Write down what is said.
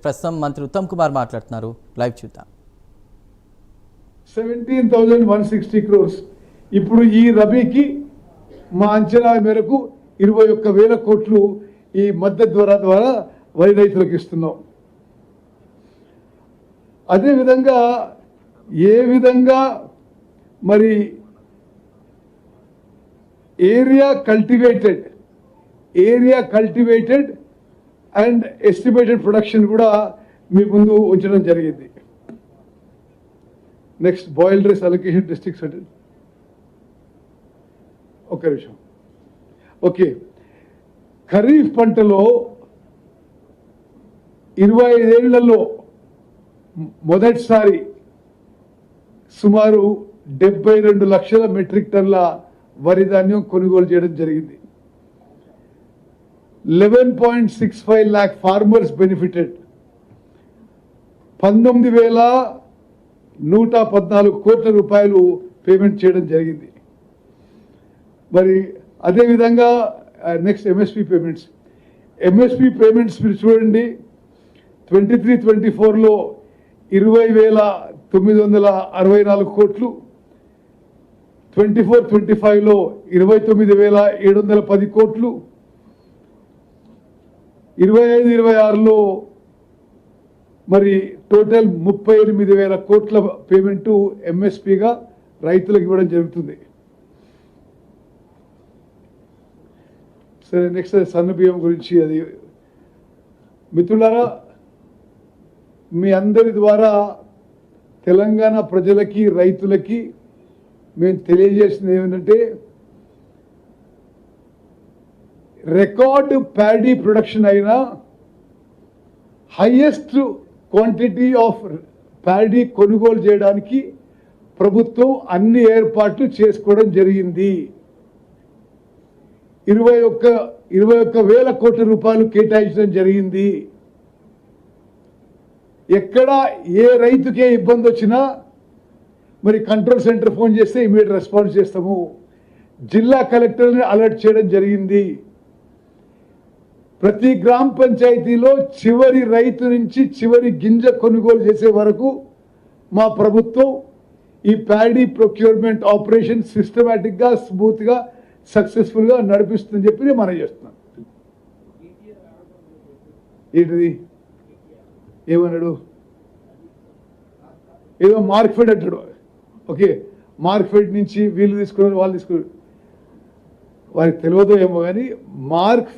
ప్రస్తుతం మంత్రి ఉత్తమ్ కుమార్ మాట్లాడుతున్నారు. లైవ్ చూద్దాం. 17,160 crores. ఇప్పుడు ఈ రబీకి మా అంచనా మేరకు 21,000 కోట్లు ఈ మద్దతు ద్వారా వరి రైతులకు ఇస్తున్నాం. అదేవిధంగా ఏ విధంగా మరి area cultivated and estimated production కూడా మీ ముందు ఉంచడం జరిగింది. Next boiled rice allocation district centre. ఒక నిమిషం. ఓకే, ఖరీఫ్ పంటలో 25 ఏళ్లలో మొదటిసారి సుమారు 72 లక్షల మెట్రిక్ టన్ల వరి ధాన్యం కొనుగోలు చేయడం జరిగింది. 11.65 lakh ఫార్మర్స్ బెనిఫిటెడ్. 19,114 కోట్ల రూపాయలు పేమెంట్ చేయడం జరిగింది. మరి అదేవిధంగా నెక్స్ట్ ఎంఎస్పి పేమెంట్స్ మీరు చూడండి. 23-24లో 20,964 కోట్లు, 24-25లో 29,710 కోట్లు, 25-26లో మరి టోటల్ 38,000 కోట్ల పేమెంటు ఎంఎస్పిగా రైతులకు ఇవ్వడం జరుగుతుంది. సరే, నెక్స్ట్ సన్న బియ్యం గురించి. అది మిత్రులారా, మీ అందరి ద్వారా తెలంగాణ ప్రజలకి రైతులకి మేము తెలియజేసింది ఏమిటంటే, రికార్డు ప్యాడీ ప్రొడక్షన్ అయినా హైయెస్ట్ క్వాంటిటీ ఆఫ్ ప్యాడీ కొనుగోలు చేయడానికి ప్రభుత్వం అన్ని ఏర్పాట్లు చేసుకోవడం జరిగింది. 21,000 కోట్ల రూపాయలు కేటాయించడం జరిగింది. ఎక్కడ ఏ రైతుకే ఇబ్బంది వచ్చినా మరి కంట్రోల్ సెంటర్ ఫోన్ చేస్తే ఇమీడియట్ రెస్పాన్స్ చేస్తాము. జిల్లా కలెక్టర్ని అలర్ట్ చేయడం జరిగింది. ప్రతి గ్రామ పంచాయతీలో చివరి రైతు నుంచి చివరి గింజ కొనుగోలు చేసే వరకు మా ప్రభుత్వం ఈ ప్యాడీ ప్రొక్యూర్మెంట్ ఆపరేషన్ సిస్టమేటిక్గా, స్మూత్గా, సక్సెస్ఫుల్గా నడిపిస్తుందని చెప్పి నేను మనం చేస్తున్నాం. ఏంటిది ఏమన్నాడు? ఏదో మార్క్ఫెడ్ అంటాడు. ఓకే, మార్క్ఫెడ్ నుంచి వీళ్ళు తీసుకున్నారు, వాళ్ళు తీసుకున్నారు, వారికి తెలియదో ఏమో కానీ మార్క్ఫెడ్